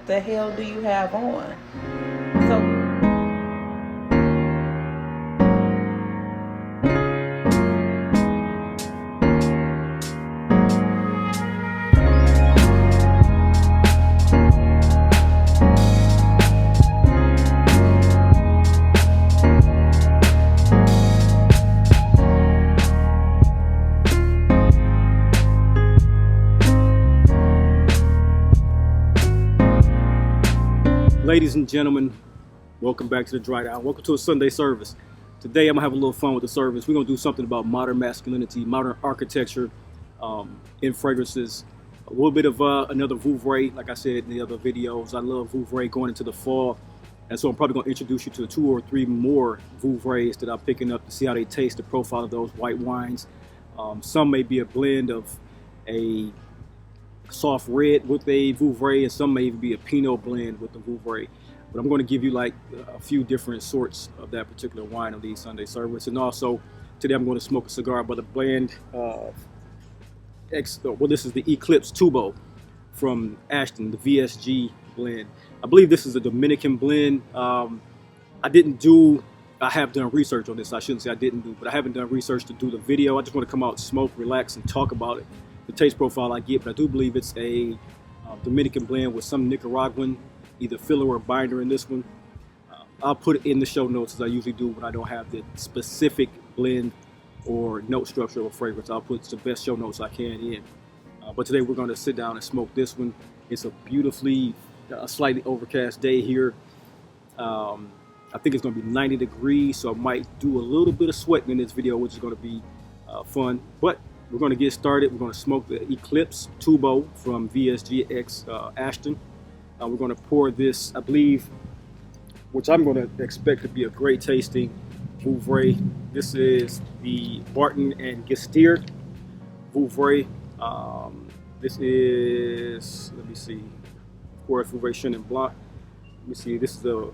the hell do you have on? So ladies and gentlemen, welcome back to the Dry Down. Welcome to a Sunday service. Today I'm gonna have a little fun with the service. We're gonna do something about modern masculinity, modern architecture in fragrances. A little bit of another Vouvray, like I said in the other videos. I love Vouvray going into the fall, and so I'm probably gonna introduce you to 2 or 3 more Vouvrays that I'm picking up to see how they taste, the profile of those white wines. Some may be a blend of a soft red with a Vouvray, and some may even be a Pinot blend with the Vouvray. But I'm going to give you like a few different sorts of that particular wine on these Sunday service. And also today I'm going to smoke a cigar by the blend of this is the Eclipse Tube from Ashton, the VSG blend. I believe this is a Dominican blend. I have done research on this. I shouldn't say I didn't do, but I haven't done research to do the video. I just want to come out, smoke, relax, and talk about it. The taste profile I get, but I do believe it's a Dominican blend with some Nicaraguan either filler or binder in this one. I'll put it in the show notes as I usually do when I don't have the specific blend or note structure of a fragrance. I'll put the best show notes I can in. But today we're going to sit down and smoke this one. It's a beautifully, slightly overcast day here. I think it's going to be 90 degrees, so I might do a little bit of sweating in this video, which is going to be fun. But we're going to get started. We're going to smoke the Eclipse Tube from VSG X Ashton. We're going to pour this, I believe, which I'm going to expect to be a great tasting Vouvray. This is the Barton and Guestier Vouvray. This is, let me see, of course, Vouvray Chenin Blanc. Let me see, this is a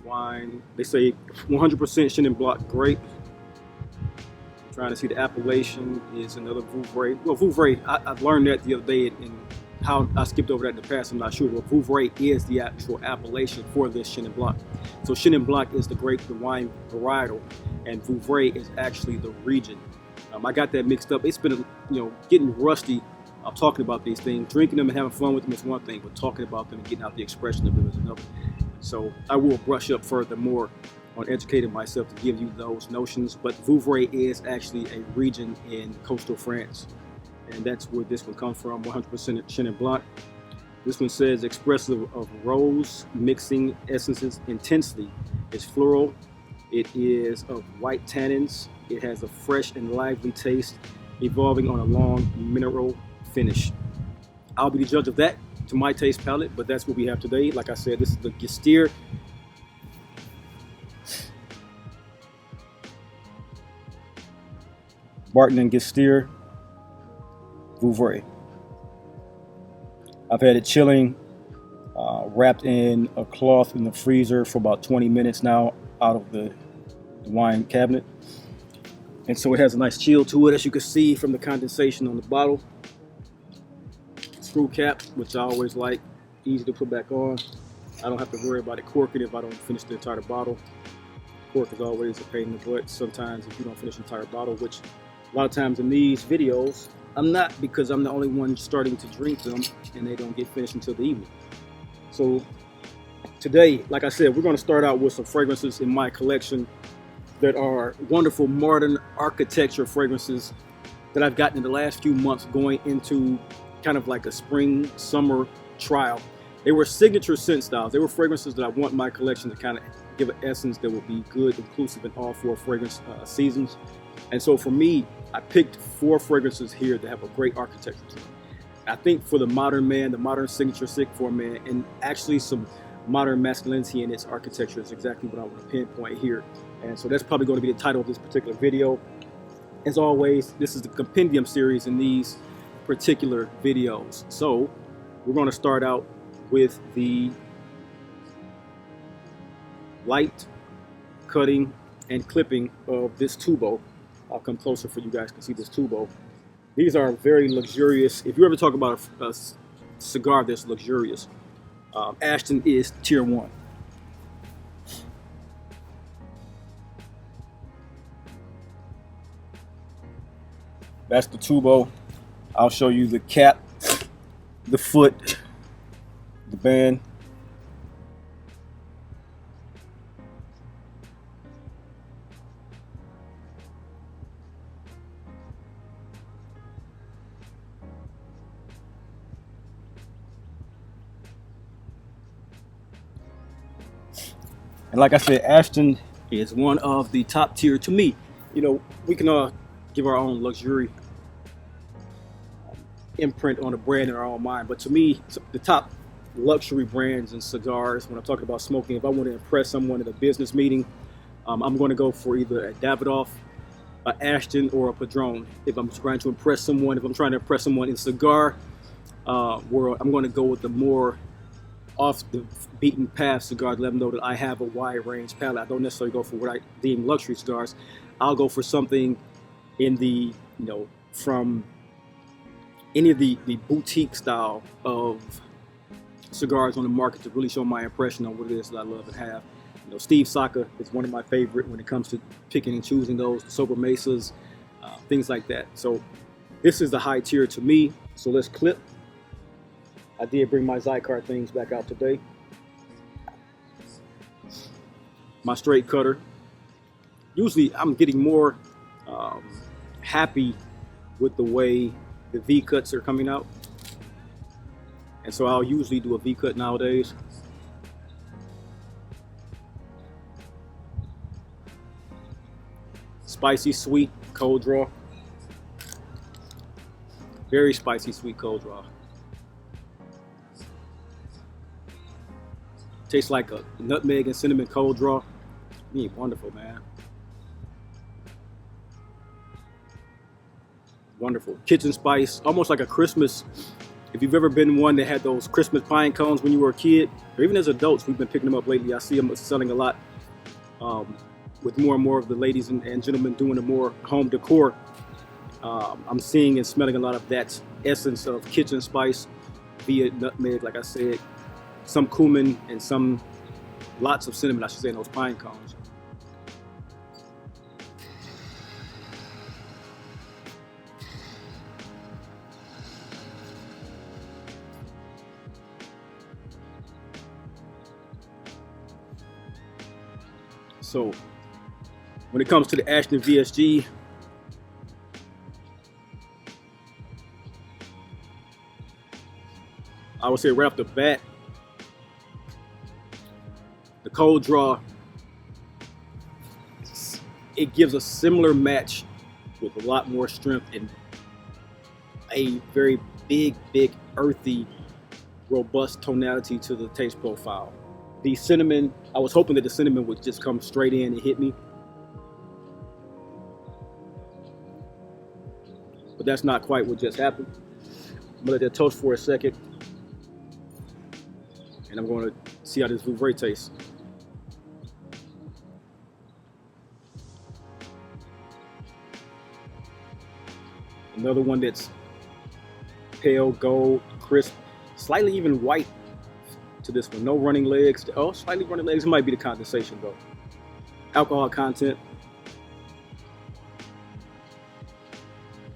wine. They say 100% Chenin Blanc grape. Trying to see the appellation is another Vouvray. Well, Vouvray, I've learned that the other day, and how I skipped over that in the past, I'm not sure. But Vouvray is the actual appellation for this Chenin Blanc. So Chenin Blanc is the grape, the wine varietal, and Vouvray is actually the region. I got that mixed up. It's been, getting rusty. I'm talking about these things. Drinking them and having fun with them is one thing, but talking about them and getting out the expression of them is another. So I will brush up furthermore on educating myself to give you those notions. But Vouvray is actually a region in coastal France, and that's where this one comes from. 100% Chenin Blanc. This one says expressive of rose mixing essences intensely. It's floral. It is of white tannins. It has a fresh and lively taste, evolving on a long mineral finish. I'll be the judge of that to my taste palette, but that's what we have today. Like I said, this is the Guestier. Barton and Guestier Vouvray. I've had it chilling, wrapped in a cloth in the freezer for about 20 minutes now out of the wine cabinet. And so it has a nice chill to it, as you can see from the condensation on the bottle. Screw cap, which I always like, easy to put back on. I don't have to worry about it corking if I don't finish the entire bottle. Cork is always a pain in the butt sometimes if you don't finish the entire bottle, which a lot of times in these videos, I'm not, because I'm the only one starting to drink them and they don't get finished until the evening. So today, like I said, we're going to start out with some fragrances in my collection that are wonderful modern architecture fragrances that I've gotten in the last few months going into kind of like a spring, summer trial. They were signature scent styles. They were fragrances that I want my collection to kind of give an essence that will be good, inclusive in all 4 fragrance seasons. And so for me, I picked 4 fragrances here that have a great architecture to them. I think for the modern man, the modern signature scent for a man, and actually some modern masculinity in its architecture is exactly what I want to pinpoint here. And so that's probably going to be the title of this particular video. As always, this is the compendium series in these particular videos. So we're going to start out with the light cutting and clipping of this tubo. I'll come closer for you guys to see this tubo. These are very luxurious. If you ever talk about cigar that's luxurious. Ashton is tier 1. That's the tubo. I'll show you the cap, the foot, the band. And like I said, Ashton is one of the top tier to me. You know, we can give our own luxury imprint on a brand in our own mind, but to me, the top luxury brands and cigars, when I'm talking about smoking, if I want to impress someone at a business meeting, I'm going to go for either a Davidoff, a Ashton, or a Padron. If I'm trying to impress someone, if I'm trying to impress someone in cigar world, I'm going to go with the more off the beaten path cigars. Let them know that I have a wide range palette. I don't necessarily go for what I deem luxury cigars. I'll go for something in the, from any of the boutique style of cigars on the market to really show my impression on what it is that I love and have. Steve Saka is one of my favorite when it comes to picking and choosing those, the Sober Mesas, things like that. So this is the high tier to me. So let's clip. I did bring my Zycar things back out today. My straight cutter. Usually I'm getting more happy with the way the V cuts are coming out. And so I'll usually do a V cut nowadays. Spicy, sweet, cold draw. Very spicy, sweet, cold draw. Tastes like a nutmeg and cinnamon cold draw. Wonderful, man. Wonderful. Kitchen spice, almost like a Christmas. If you've ever been one that had those Christmas pine cones when you were a kid, or even as adults, we've been picking them up lately. I see them selling a lot with more and more of the ladies and gentlemen doing the more home decor. I'm seeing and smelling a lot of that essence of kitchen spice via nutmeg, like I said, some cumin and lots of cinnamon, I should say, in those pine cones. So when it comes to the Ashton VSG, I would say right off the bat, the cold draw, it gives a similar match with a lot more strength and a very big, earthy, robust tonality to the taste profile. The cinnamon, I was hoping that the cinnamon would just come straight in and hit me. But that's not quite what just happened. I'm gonna let that toast for a second. And I'm gonna see how this Vouvray tastes. Another one that's pale gold, crisp, slightly even white to this one. No running legs. Oh, slightly running legs. It might be the condensation though. Alcohol content.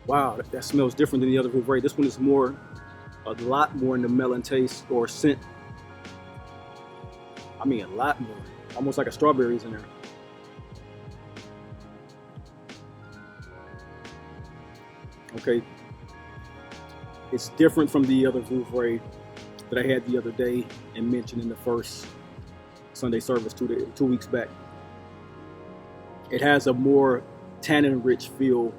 Wow, that smells different than the other Vouvray. This one is a lot more in the melon taste or scent. I mean, a lot more. Almost like a strawberries in there. Okay. It's different from the other Vouvray that I had the other day and mentioned in the first Sunday service 2 weeks back. It has a more tannin-rich feel,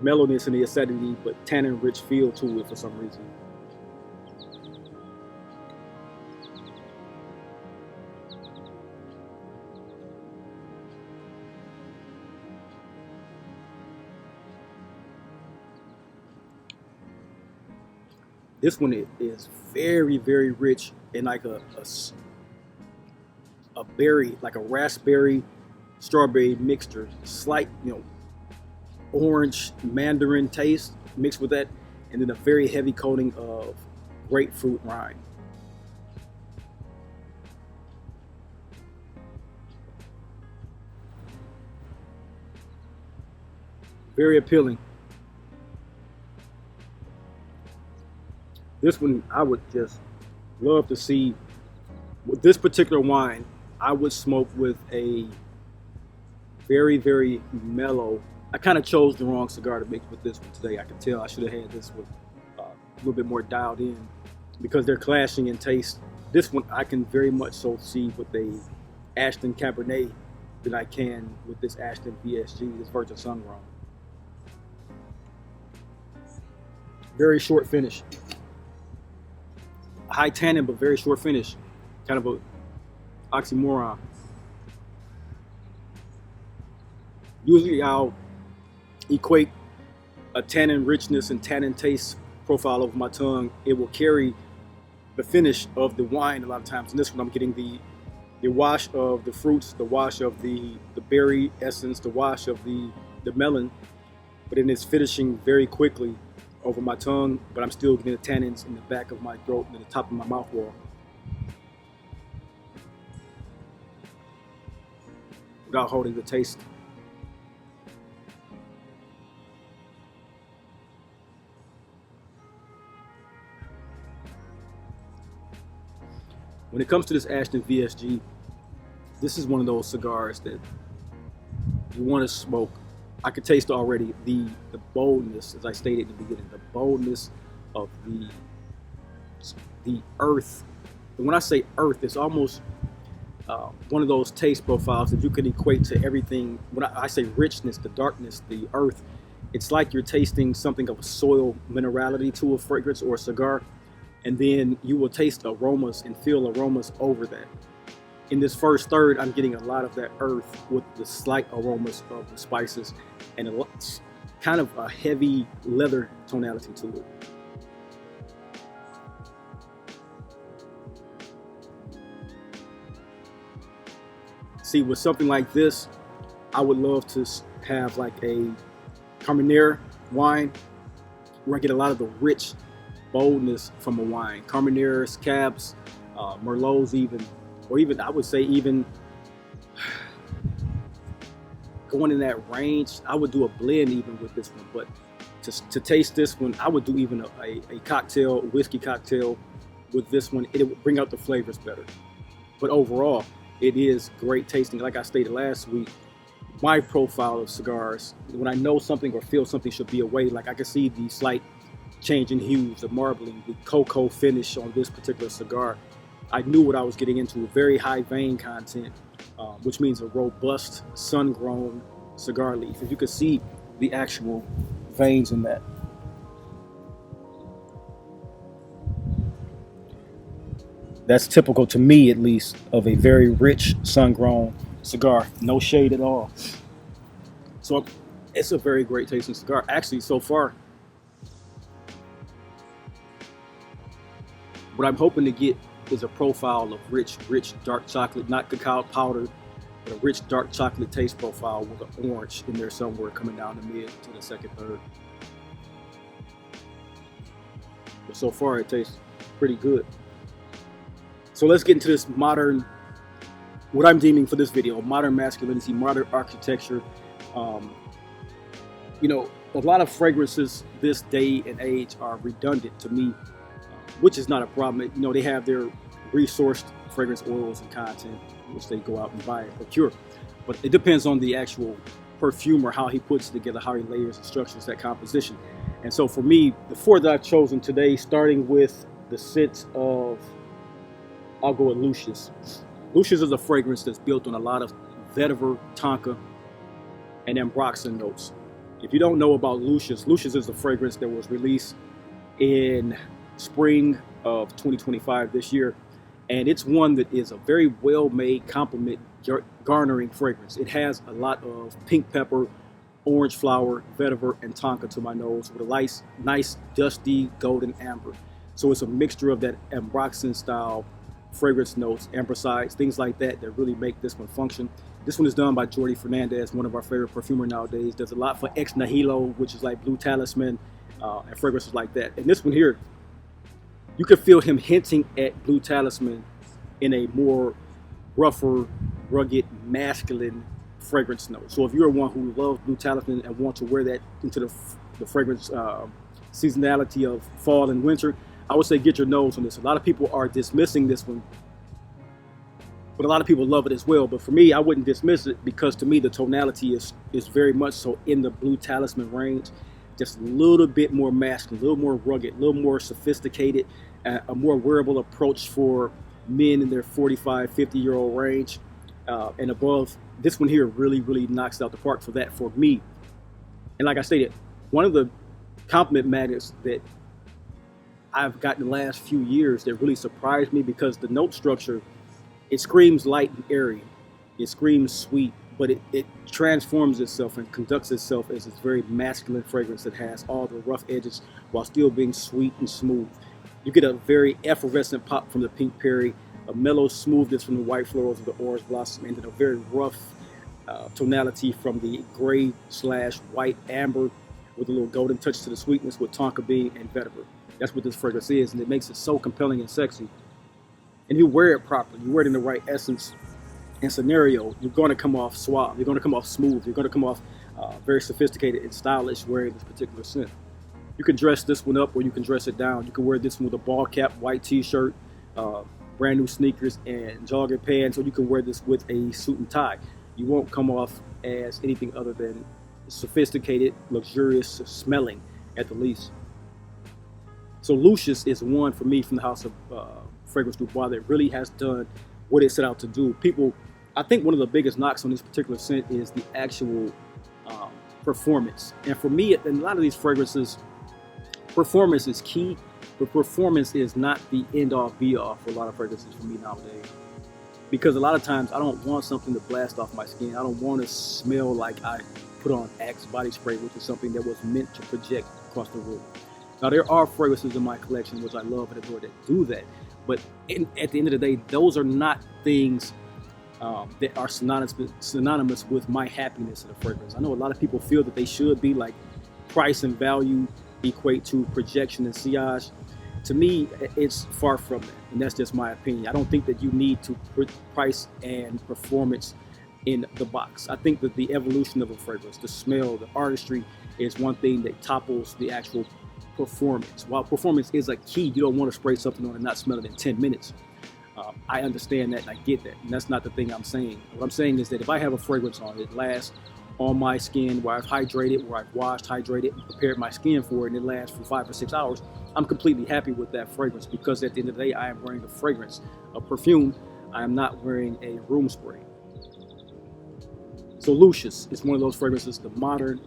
mellowness in the acidity, but tannin-rich feel to it for some reason. This one is very, very rich in like a berry, like a raspberry, strawberry mixture. Slight, orange mandarin taste mixed with that, and then a very heavy coating of grapefruit rind. Very appealing. This one I would just love to see. With this particular wine, I would smoke with a very, very mellow. I kind of chose the wrong cigar to mix with this one today. I can tell I should have had this one a little bit more dialed in because they're clashing in taste. This one I can very much so see with a Ashton Cabernet than I can with this Ashton VSG, this Virgin Sun Grown. Very short finish. High tannin, but very short finish. Kind of a oxymoron. Usually I'll equate a tannin richness and tannin taste profile over my tongue. It will carry the finish of the wine a lot of times. In this one I'm getting the wash of the fruits, the wash of the berry essence, the wash of the melon, but then it's finishing very quickly over my tongue, but I'm still getting the tannins in the back of my throat and at the top of my mouth wall. Without holding the taste. When it comes to this Ashton VSG, this is one of those cigars that you want to smoke. I could taste already the boldness, as I stated in the beginning, the boldness of the earth. And when I say earth, it's almost one of those taste profiles that you can equate to everything. When I say richness, the darkness, the earth, it's like you're tasting something of a soil minerality to a fragrance or a cigar, and then you will taste aromas and feel aromas over that. In this first third, I'm getting a lot of that earth with the slight aromas of the spices and kind of a heavy leather tonality to it. See, with something like this, I would love to have like a Carmenere wine where I get a lot of the rich boldness from a wine. Carmeneres, Cabs, Merlots even, or even, I would say even going in that range, I would do a blend even with this one. But to taste this one, I would do even a cocktail, a whiskey cocktail with this one. It would bring out the flavors better. But overall, it is great tasting. Like I stated last week, my profile of cigars, when I know something or feel something should be away, like I can see the slight change in hues, the marbling, the cocoa finish on this particular cigar. I knew what I was getting into, very high vein content, which means a robust sun-grown cigar leaf. If you could see the actual veins in that. That's typical, to me at least, of a very rich sun-grown cigar. No shade at all. So it's a very great tasting cigar. Actually, so far, what I'm hoping to get is a profile of rich dark chocolate, not cacao powder, but a rich dark chocolate taste profile with an orange in there somewhere coming down the mid to the second third. But so far it tastes pretty good. So let's get into this modern, what I'm deeming for this video, modern masculinity, modern architecture. You know, a lot of fragrances this day and age are redundant to me, which is not a problem. You know, they have their resourced fragrance oils and content, which they go out and buy and procure. But it depends on the actual perfumer, how he puts it together, how he layers and structures that composition. And so for me, the four that I've chosen today, starting with the scent of, I'll go with Lucius. Lucius is a fragrance that's built on a lot of vetiver, tonka, and ambroxan notes. If you don't know about Lucius, Lucius is a fragrance that was released in spring of 2025 this year, and it's one that is a very well-made compliment garnering fragrance. It has a lot of pink pepper, orange flower, vetiver, and tonka to my nose with a nice dusty golden amber. So it's a mixture of that ambroxan style fragrance notes, ambrosides, things like that really make this one function. This one is done by Jordi Fernandez, one of our favorite perfumer nowadays. Does a lot for Ex Nihilo, which is like Blue Talisman, and fragrances like that. And this one here, you can feel him hinting at Blue Talisman in a more rougher, rugged, masculine fragrance note. So if you're one who loves Blue Talisman and want to wear that into the fragrance seasonality of fall and winter, I would say get your nose on this. A lot of people are dismissing this one, but a lot of people love it as well. But for me, I wouldn't dismiss it, because to me the tonality is very much so in the Blue Talisman range, just a little bit more masculine, a little more rugged, a little more sophisticated, a more wearable approach for men in their 45, 50-year-old range and above. This one here really, really knocks it out the park for that for me. And like I stated, one of the compliment magnets that I've gotten the last few years that really surprised me, because the note structure, it screams light and airy, it screams sweet, but it transforms itself and conducts itself as this very masculine fragrance that has all the rough edges while still being sweet and smooth. You get a very effervescent pop from the pink perry, a mellow smoothness from the white florals of the orange blossom, and then a very rough tonality from the gray/white amber with a little golden touch to the sweetness with tonka bean and vetiver. That's what this fragrance is, and it makes it so compelling and sexy. And you wear it properly, you wear it in the right essence and scenario, you're going to come off suave, you're going to come off smooth, you're going to come off very sophisticated and stylish wearing this particular scent. You can dress this one up or you can dress it down. You can wear this one with a ball cap, white t-shirt, brand new sneakers and jogging pants, or you can wear this with a suit and tie. You won't come off as anything other than sophisticated, luxurious smelling at the least. So Lucius is one for me from the house of Fragrance Du Bois that really has done what it set out to do. People, I think one of the biggest knocks on this particular scent is the actual performance. And for me, in a lot of these fragrances, performance is key, but performance is not the end-all be-all for a lot of fragrances for me nowadays. Because a lot of times I don't want something to blast off my skin. I don't want to smell like I put on Axe body spray, which is something that was meant to project across the room. Now there are fragrances in my collection which I love and adore that do that, but at the end of the day, those are not things that are synonymous with my happiness in a fragrance. I know a lot of people feel that they should be, like price and value equate to projection and sillage. To me, it's far from that, and that's just my opinion. I don't think that you need to put price and performance in the box. I think that the evolution of a fragrance, the smell, the artistry is one thing that topples the actual performance. While performance is a key, you don't want to spray something on and not smell it in 10 minutes. I understand that and I get that, and that's not the thing I'm saying. What I'm saying is that if I have a fragrance on, it lasts on my skin, where I've hydrated, where I've washed, hydrated, and prepared my skin for it, and it lasts for 5 or 6 hours, I'm completely happy with that fragrance, because at the end of the day, I am wearing a fragrance, a perfume. I am not wearing a room spray. So Lucius is one of those fragrances, the modern,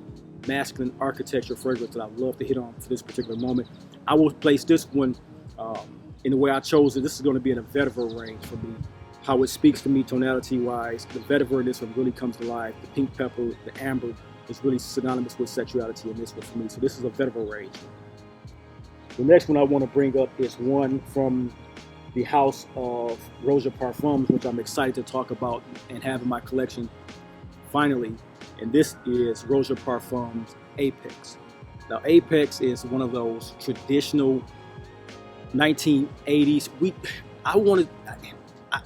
masculine architecture fragrance that I love to hit on for this particular moment. I will place this one in the way I chose it. This is going to be in a vetiver range for me. How it speaks to me tonality wise, the vetiver in this one really comes to life. The pink pepper, the amber is really synonymous with sexuality in this one for me. So this is a vetiver range. The next one I want to bring up is one from the house of Roja Parfums, which I'm excited to talk about and have in my collection finally. And this is Roja Parfums Apex. Now Apex is one of those traditional 1980s.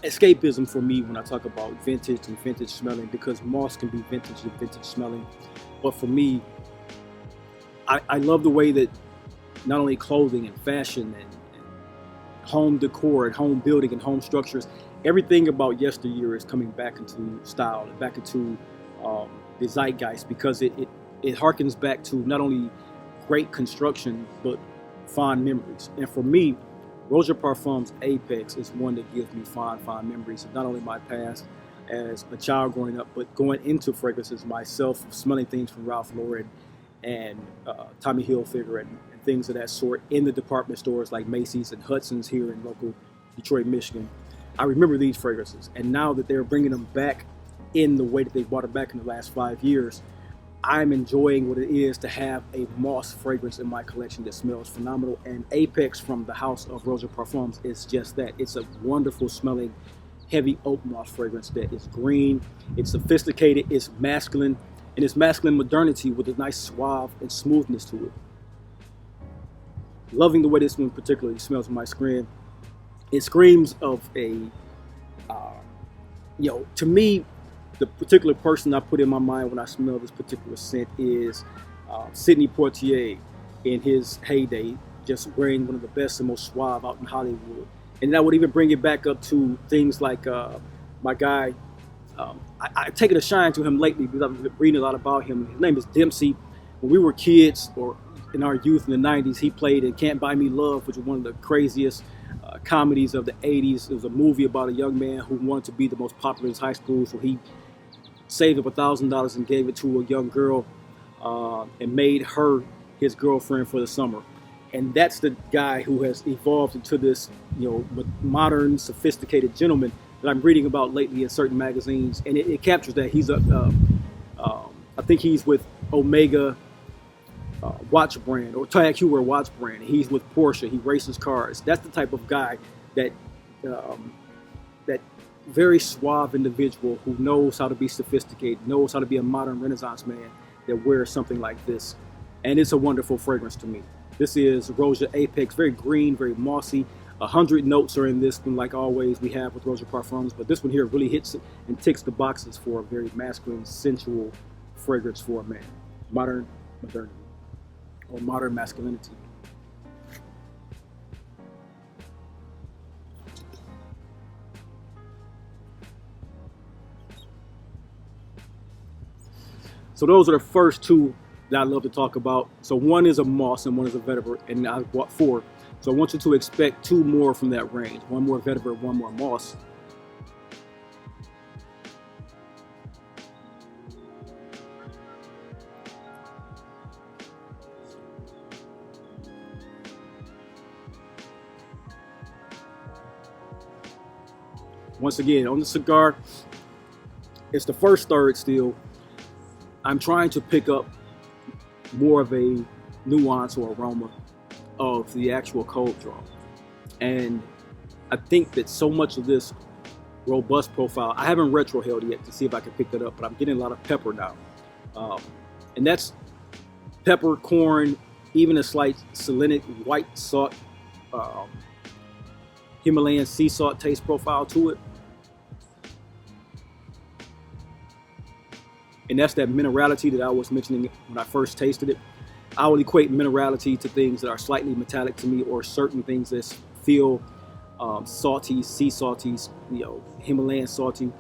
Escapism for me when I talk about vintage and vintage smelling, because moss can be vintage and vintage smelling. But for me, I love the way that not only clothing and fashion and home decor and home building and home structures, everything about yesteryear is coming back into style and back into the zeitgeist, because it harkens back to not only great construction but fond memories. And for me, Roja Parfums Apex is one that gives me fond memories of not only my past as a child growing up, but going into fragrances myself, smelling things from Ralph Lauren and Tommy Hilfiger and things of that sort in the department stores like Macy's and Hudson's here in local Detroit, Michigan. I remember these fragrances, and now that they're bringing them back in the way that they brought it back in the last 5 years, I'm enjoying what it is to have a moss fragrance in my collection that smells phenomenal. And Apex from the house of Roja Parfums is just that. It's a wonderful smelling, heavy oak moss fragrance that is green, it's sophisticated, it's masculine, and it's masculine modernity with a nice suave and smoothness to it. Loving the way this one particularly smells on my skin. It screams of a, to me, the particular person I put in my mind when I smell this particular scent is Sidney Poitier in his heyday, just wearing one of the best and most suave out in Hollywood. And that would even bring it back up to things like my guy. I've taken a shine to him lately because I've been reading a lot about him. His name is Dempsey. When we were kids, or in our youth in the 90s, he played in Can't Buy Me Love, which was one of the craziest comedies of the 80s. It was a movie about a young man who wanted to be the most popular in his high school, so he saved up $1,000 and gave it to a young girl and made her his girlfriend for the summer. And that's the guy who has evolved into this, modern, sophisticated gentleman that I'm reading about lately in certain magazines, and it captures that. He's I think he's with Omega watch brand, or Tag Heuer watch brand. He's with Porsche. He races cars. That's the type of guy that that very suave individual who knows how to be sophisticated, knows how to be a modern Renaissance man that wears something like this, and it's a wonderful fragrance to me. This is Roja Apex, very green, very mossy. 100 notes are in this one, like always we have with Roja Parfums, but this one here really hits it and ticks the boxes for a very masculine, sensual fragrance for a man. Modern modernity, or modern masculinity. So those are the first two that I love to talk about. So one is a moss and one is a vetiver, and I bought 4. So I want you to expect 2 more from that range. 1 more vetiver, 1 more moss. Once again, on the cigar, it's the first third still. I'm trying to pick up more of a nuance or aroma of the actual cold draw. And I think that so much of this robust profile, I haven't retrohaled yet to see if I can pick that up, but I'm getting a lot of pepper now. And that's pepper, corn, even a slight selenic white salt, Himalayan sea salt taste profile to it. And that's that minerality that I was mentioning when I first tasted it. I would equate minerality to things that are slightly metallic to me, or certain things that feel salty, sea salty, Himalayan salty.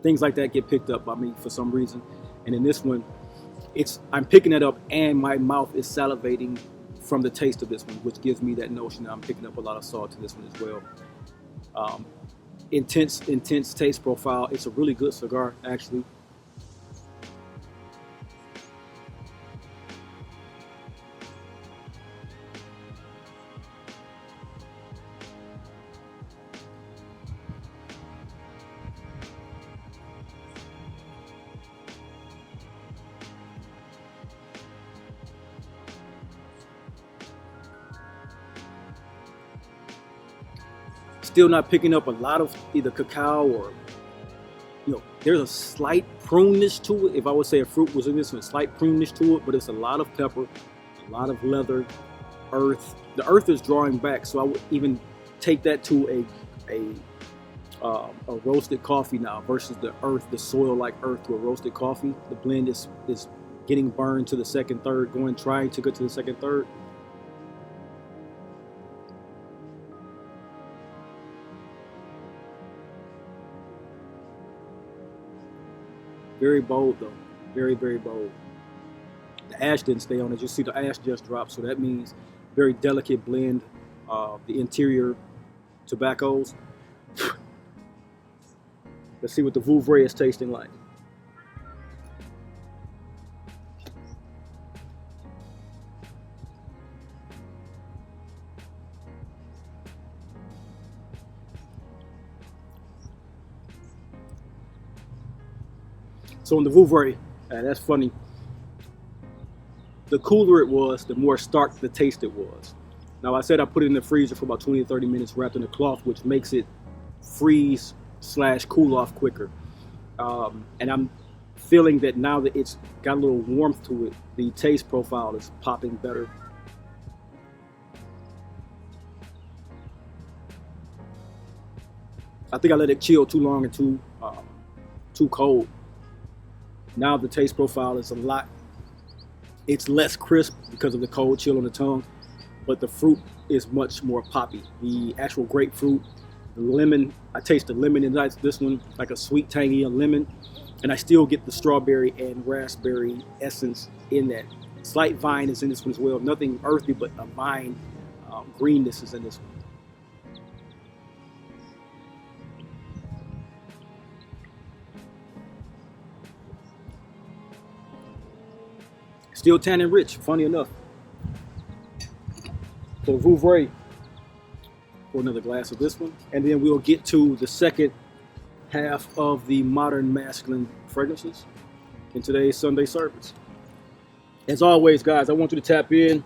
Things like that get picked up by me for some reason. And in this one, I'm picking it up and my mouth is salivating from the taste of this one, which gives me that notion that I'm picking up a lot of salt to this one as well. Intense taste profile. It's a really good cigar, actually. Still not picking up a lot of either cacao or, there's a slight pruniness to it. If I would say a fruit was in this, a slight pruniness to it, but it's a lot of pepper, a lot of leather, earth. The earth is drawing back, so I would even take that to a roasted coffee now versus the earth, the soil-like earth to a roasted coffee. The blend is getting burned to the second third, trying to get to the second third. Very bold though, very, very bold. The ash didn't stay on it. You see the ash just dropped, so that means very delicate blend of the interior tobaccos. Let's see what the Vouvray is tasting like. So in the Vouvray, that's funny, the cooler it was, the more stark the taste it was. Now I said I put it in the freezer for about 20 to 30 minutes wrapped in a cloth, which makes it freeze/cool off quicker. And I'm feeling that now that it's got a little warmth to it, the taste profile is popping better. I think I let it chill too long and too cold. Now the taste profile is it's less crisp because of the cold chill on the tongue, but the fruit is much more poppy. The actual grapefruit, the lemon, I taste the lemon in this one, like a sweet tangy lemon, and I still get the strawberry and raspberry essence in that. Slight vine is in this one as well. Nothing earthy, but a vine greenness is in this one. Still tannin rich, funny enough. So Vouvray, pour another glass of this one, and then we'll get to the second half of the modern masculine fragrances in today's Sunday service. As always, guys, I want you to tap in.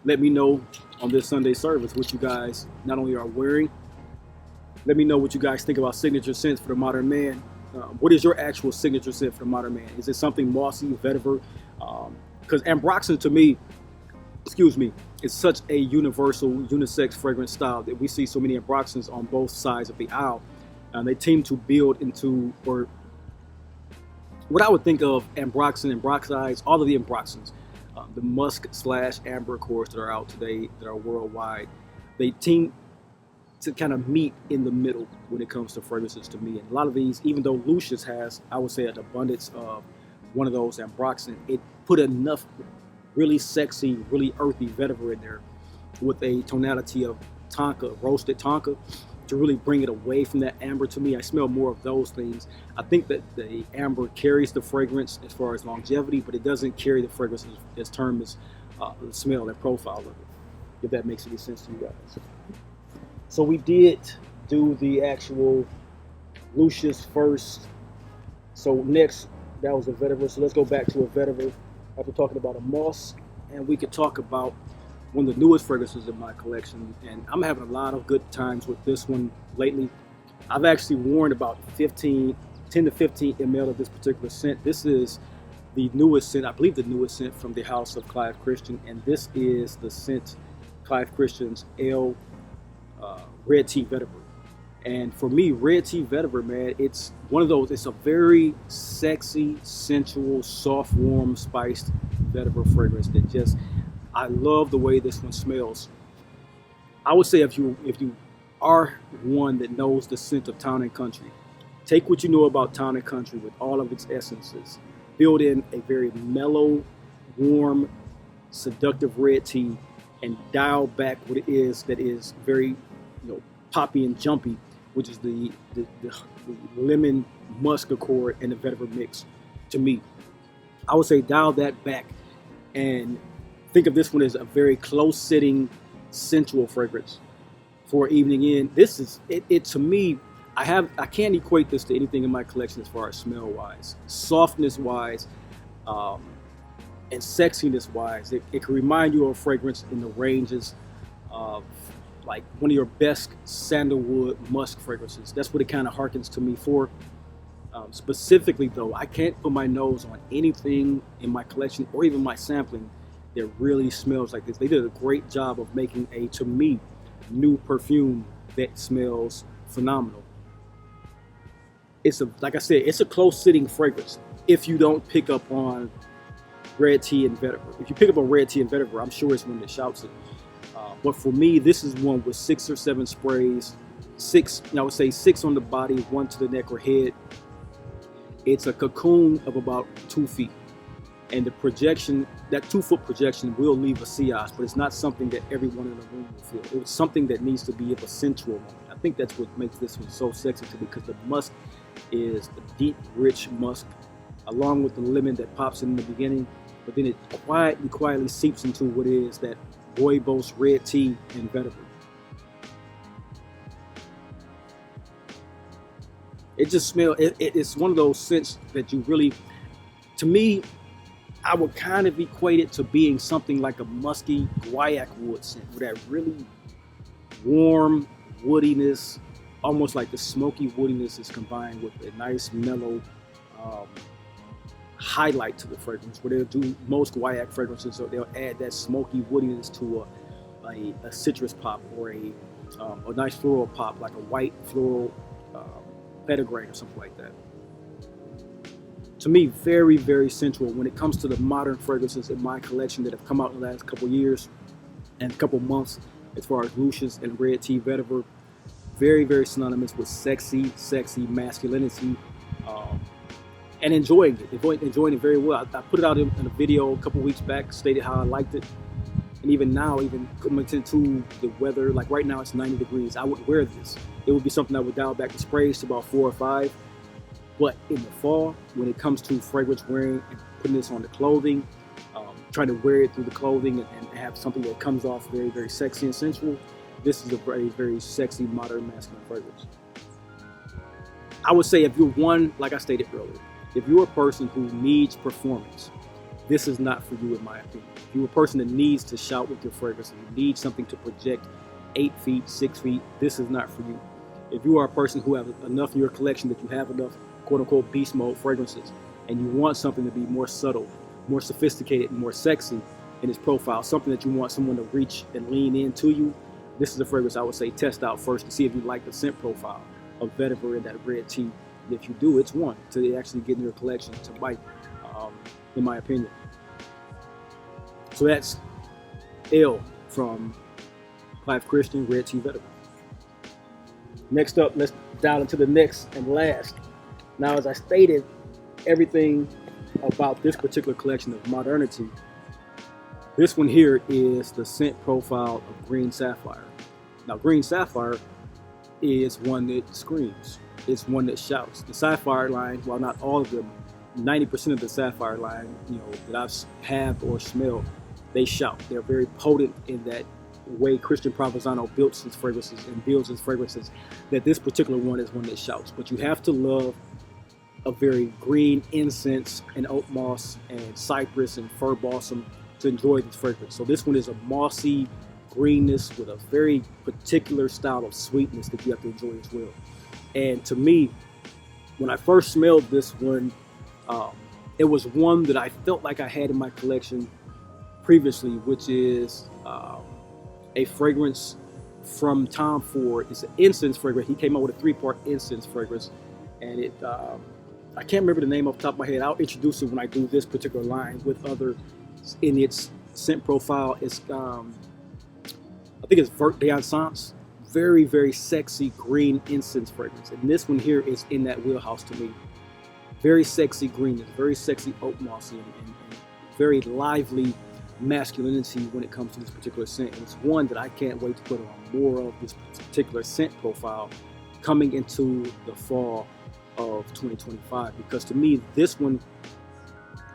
Let me know on this Sunday service what you guys not only are wearing. Let me know what you guys think about signature scents for the modern man. What is your actual signature scent for the modern man? Is it something mossy, vetiver? Because ambroxan to me, is such a universal, unisex fragrance style that we see so many ambroxans on both sides of the aisle. And they seem to build into, or what I would think of ambroxan, ambroxides, all of the ambroxans, the musk / amber cores that are out today, that are worldwide, they seem to kind of meet in the middle when it comes to fragrances to me. And a lot of these, even though Lucius has, I would say, an abundance of one of those ambroxan, it put enough really sexy, really earthy vetiver in there with a tonality of tonka, roasted tonka, to really bring it away from that amber to me. I smell more of those things. I think that the amber carries the fragrance as far as longevity, but it doesn't carry the fragrance as term as the smell and profile of it, if that makes any sense to you guys. So we did do the actual Lucius first. So next, that was a vetiver. So let's go back to a vetiver after talking about a moss, and we could talk about one of the newest fragrances in my collection. And I'm having a lot of good times with this one lately. I've actually worn about 10 to 15 ml of this particular scent. This is the newest scent, I believe the newest scent from the house of Clive Christian, and this is the scent Clive Christian's Ale Red Tea Vetiver. And for me, Red Tea Vetiver, man, it's one of those, it's a very sexy, sensual, soft, warm, spiced vetiver fragrance that just, I love the way this one smells. I would say if you are one that knows the scent of Town and Country, take what you know about Town and Country with all of its essences, build in a very mellow, warm, seductive red tea, and dial back what it is that is very, poppy and jumpy, which is the lemon musk accord and the vetiver mix. To me, I would say dial that back and think of this one as a very close-sitting, sensual fragrance for evening in. This is it to me. I can't equate this to anything in my collection as far as smell-wise, softness-wise, and sexiness-wise. It can remind you of a fragrance in the ranges of like one of your best sandalwood musk fragrances. That's what it kind of harkens to me for. Specifically, though, I can't put my nose on anything in my collection or even my sampling that really smells like this. They did a great job of making a, to me, new perfume that smells phenomenal. Like I said, it's a close-sitting fragrance if you don't pick up on red tea and vetiver. If you pick up on red tea and vetiver, I'm sure it's one that shouts it. But for me, this is one with 6 or 7 sprays, I would say 6 on the body, 1 to the neck or head. It's a cocoon of about 2 feet. And the projection, that 2-foot projection will leave a sillage, but it's not something that everyone in the room will feel. It's something that needs to be of a sensual moment. I think that's what makes this one so sexy to me, because the musk is the deep, rich musk, along with the lemon that pops in the beginning, but then it quietly seeps into what is that rooibos red tea and vetiver. It just smells, it's one of those scents that you really, to me, I would kind of equate it to being something like a musky guaiac wood scent, with that really warm woodiness, almost like the smoky woodiness is combined with a nice mellow highlight to the fragrance, where they'll do most guaiac fragrances, so they'll add that smoky woodiness to a citrus pop or a nice floral pop, like a white floral petitgrain or something like that. To me, very, very central when it comes to the modern fragrances in my collection that have come out in the last couple years and couple months, as far as Lucius and Red Tea Vetiver. Very, very synonymous with sexy masculinity, and enjoying it very well. I put it out in a video a couple weeks back, stated how I liked it. And even now, even coming into the weather, like right now it's 90 degrees, I would wear this. It would be something I would dial back the sprays to about 4 or 5. But in the fall, when it comes to fragrance wearing and putting this on the clothing, trying to wear it through the clothing and have something that comes off very, very sexy and sensual, this is a very, very sexy, modern, masculine fragrance. I would say if you're one, like I stated earlier, if you're a person who needs performance, this is not for you in my opinion. If you're a person that needs to shout with your fragrance and you need something to project 8 feet, 6 feet, this is not for you. If you are a person who has enough in your collection that you have enough quote-unquote beast mode fragrances and you want something to be more subtle, more sophisticated, and more sexy in its profile, something that you want someone to reach and lean into you, this is a fragrance I would say test out first to see if you like the scent profile of Vetiver and that red tea. And if you do, it's one to actually get in your collection to bite, in my opinion. So that's L from Clive Christian, Red Tea Vetiver. Next up, let's dial into the next and last. Now, as I stated, everything about this particular collection of modernity, this one here is the scent profile of Green Sapphire. Now, Green Sapphire is one that screams. It's one that shouts. The Sapphire line, while not all of them, 90% of the Sapphire line, that I've had or smelled, they shout. They're very potent in that way Christian Provenzano built his fragrances and builds his fragrances, that this particular one is one that shouts. But you have to love a very green incense and oak moss and cypress and fir balsam to enjoy this fragrance. So this one is a mossy greenness with a very particular style of sweetness that you have to enjoy as well. And to me, when I first smelled this one, it was one that I felt like I had in my collection previously, which is a fragrance from Tom Ford. It's an incense fragrance. He came out with a 3-part incense fragrance, and it I can't remember the name off the top of my head. I'll introduce it when I do this particular line with other in its scent profile. It's I think it's Vert d'Encens. Very, very sexy green incense fragrance. And this one here is in that wheelhouse to me. Very sexy greenness, very sexy oak mossy, and very lively masculinity when it comes to this particular scent. And it's one that I can't wait to put on more of this particular scent profile coming into the fall of 2025. Because to me, this one,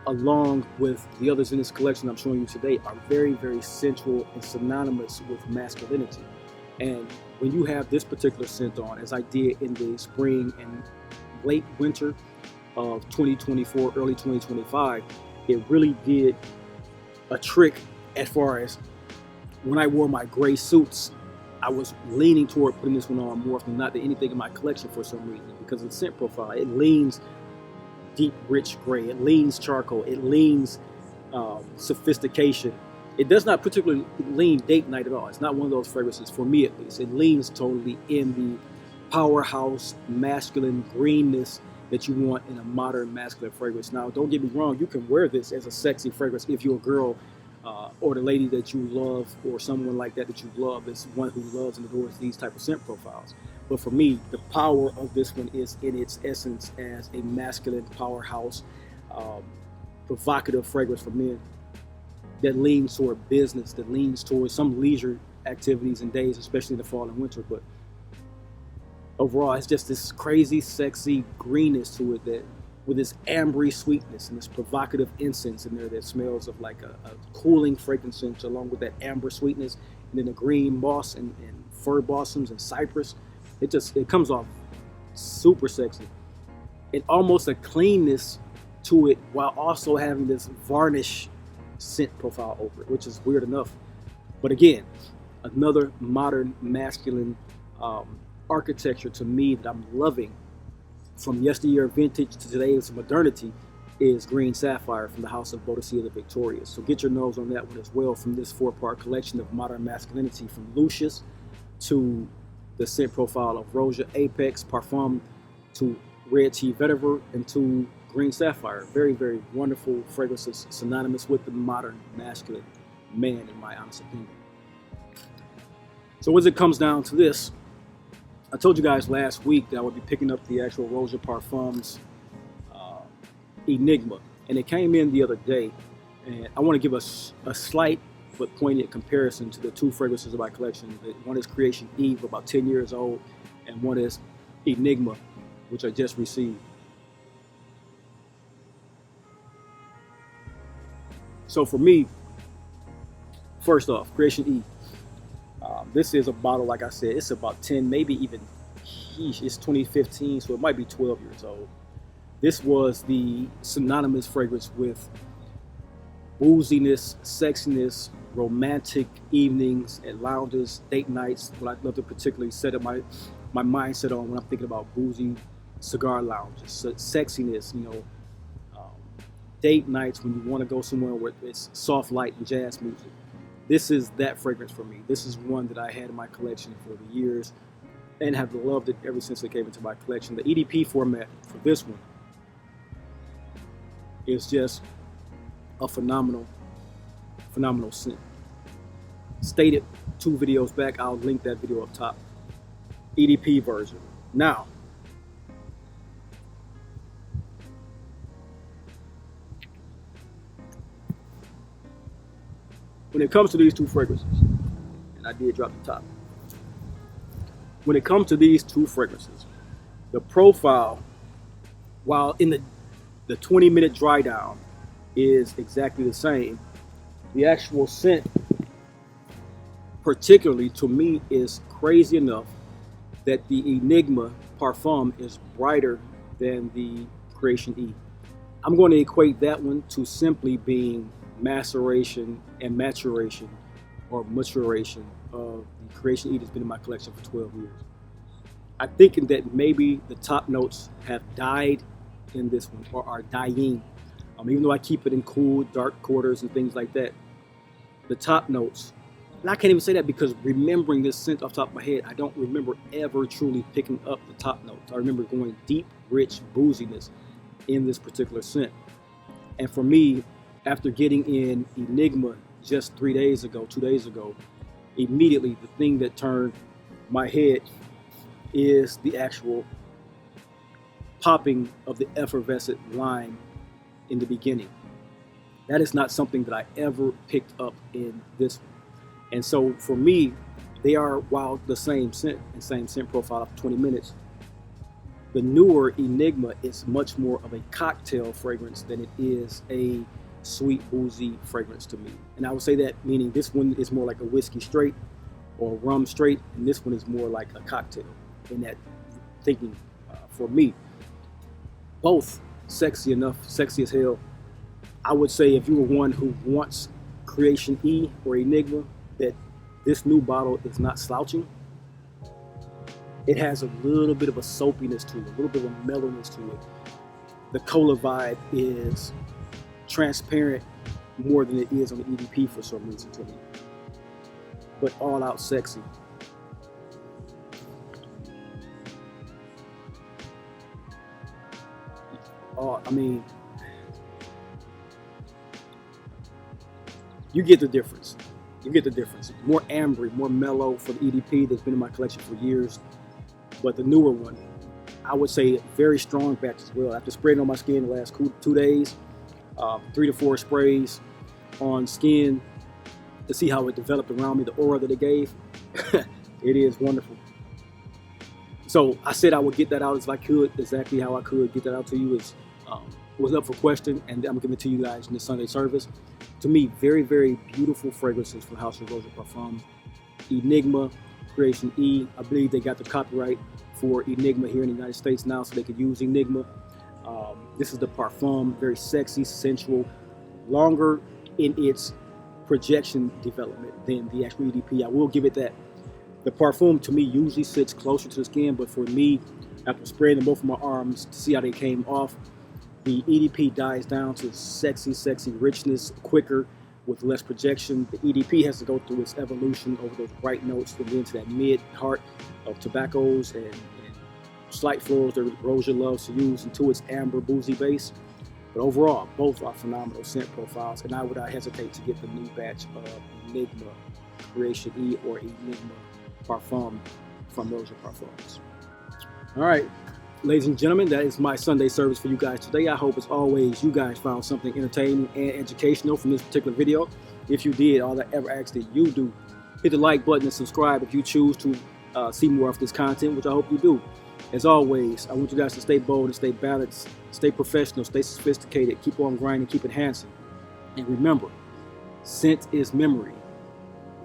along with the others in this collection I'm showing you today, are very, very sensual and synonymous with masculinity. And when you have this particular scent on, as I did in the spring and late winter of 2024, early 2025, it really did a trick as far as when I wore my gray suits. I was leaning toward putting this one on more often than not than anything in my collection for some reason, because of the scent profile. It leans deep, rich gray. It leans charcoal. It leans sophistication. It does not particularly lean date night at all. It's not one of those fragrances, for me at least. It leans totally in the powerhouse, masculine greenness that you want in a modern masculine fragrance. Now, don't get me wrong. You can wear this as a sexy fragrance if you're a girl or the lady that you love, or someone like that you love is one who loves and adores these type of scent profiles. But for me, the power of this one is in its essence as a masculine powerhouse, provocative fragrance for men that leans toward business, that leans towards some leisure activities and days, especially in the fall and winter. But overall, it's just this crazy, sexy greenness to it, that with this ambery sweetness and this provocative incense in there that smells of like a cooling frankincense, along with that amber sweetness, and then the green moss and fir blossoms and cypress. It comes off super sexy, and almost a cleanness to it, while also having this varnish scent profile over it, which is weird enough. But again, another modern masculine architecture to me that I'm loving, from yesteryear vintage to today's modernity, is Green Sapphire from the House of Boadicea the Victorious. So get your nose on that one as well, from this 4-part collection of modern masculinity, from Lucius to the scent profile of Roja, Apex, Parfum, to red tea Vetiver, and to green Sapphire. Very, very wonderful fragrances, synonymous with the modern masculine man, in my honest opinion. So as it comes down to this, I told you guys last week that I would be picking up the actual Roja Parfums Enigma, and it came in the other day, and I want to give us a slight but poignant comparison to the two fragrances of my collection. One is Creation Eve, about 10 years old, and one is Enigma, which I just received. So for me, first off, Creation Eve. This is a bottle, like I said, it's about 10, maybe even, it's 2015, so it might be 12 years old. This was the synonymous fragrance with booziness, sexiness, romantic evenings and lounges, date nights. What I love to particularly set up my mindset on when I'm thinking about boozy cigar lounges, sexiness, date nights when you want to go somewhere where it's soft light and jazz music. This is that fragrance for me. This is one that I had in my collection for the years and have loved it ever since it came into my collection. The EDP format for this one is just a phenomenal scent. Stated 2 videos back, I'll link that video up top. EDP version. Now, when it comes to these two fragrances, and I did drop the top. When it comes to these two fragrances, the profile, while in the 20-minute dry down is exactly the same, the actual scent, particularly to me, is crazy enough that the Enigma Parfum is brighter than the Creation E. I'm going to equate that one to simply being maceration and maturation or maturation of the Creation E that's been in my collection for 12 years. I'm thinking that maybe the top notes have died in this one, or are dying. Even though I keep it in cool, dark quarters and things like that, the top notes, and I can't even say that because remembering this scent off the top of my head, I don't remember ever truly picking up the top notes. I remember going deep, rich booziness in this particular scent. And for me, after getting in Enigma just 2 days ago, immediately the thing that turned my head is the actual popping of the effervescent lime in the beginning. That is not something that I ever picked up in this one. And so for me, they are, while the same scent and same scent profile of 20 minutes, the newer Enigma is much more of a cocktail fragrance than it is a sweet, boozy fragrance to me. And I would say that meaning this one is more like a whiskey straight or rum straight, and this one is more like a cocktail in that thinking for me. Both sexy enough, sexy as hell. I would say if you were one who wants Creation E or Enigma, that this new bottle is not slouching. It has a little bit of a soapiness to it, a little bit of a mellowness to it. The cola vibe is transparent more than it is on the EDP for some reason to me, but all out sexy. I mean, you get the difference. You get the difference. More ambery, more mellow for the EDP that's been in my collection for years. But the newer one, I would say very strong batch as well. After spraying on my skin the last 2 days, 3 to 4 sprays on skin to see how it developed around me, the aura that it gave, it is wonderful. So I said I would get that out as I could, exactly how I could get that out to you is was up for question, and I'm giving it to you guys in the Sunday service. To me, very, very beautiful fragrances from House of Roja Parfum. Enigma, Creation E. I believe they got the copyright for Enigma here in the United States now, so they could use Enigma. This is the Parfum, very sexy, sensual, longer in its projection development than the actual EDP. I will give it that. The Parfum to me usually sits closer to the skin, but for me, after spraying them both of my arms to see how they came off, the EDP dies down to sexy, sexy richness quicker. with less projection. The EDP has to go through its evolution over those bright notes and get into that mid heart of tobaccos and slight florals that Roja loves to use into its amber boozy base. But overall, both are phenomenal scent profiles, and I would not hesitate to get the new batch of Enigma Creation E or Enigma Parfum from Roja Parfums. All right, ladies and gentlemen, that is my Sunday service for you guys today. I hope, as always, you guys found something entertaining and educational from this particular video. If you did, all I ever ask that you do, hit the like button and subscribe if you choose to see more of this content, which I hope you do. As always, I want you guys to stay bold and stay balanced, stay professional, stay sophisticated, keep on grinding, keep enhancing. And remember, scent is memory,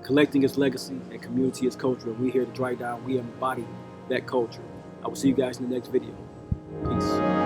collecting is legacy, and community is culture. And we're here to drive down, we embody that culture. I will see you guys in the next video. Peace.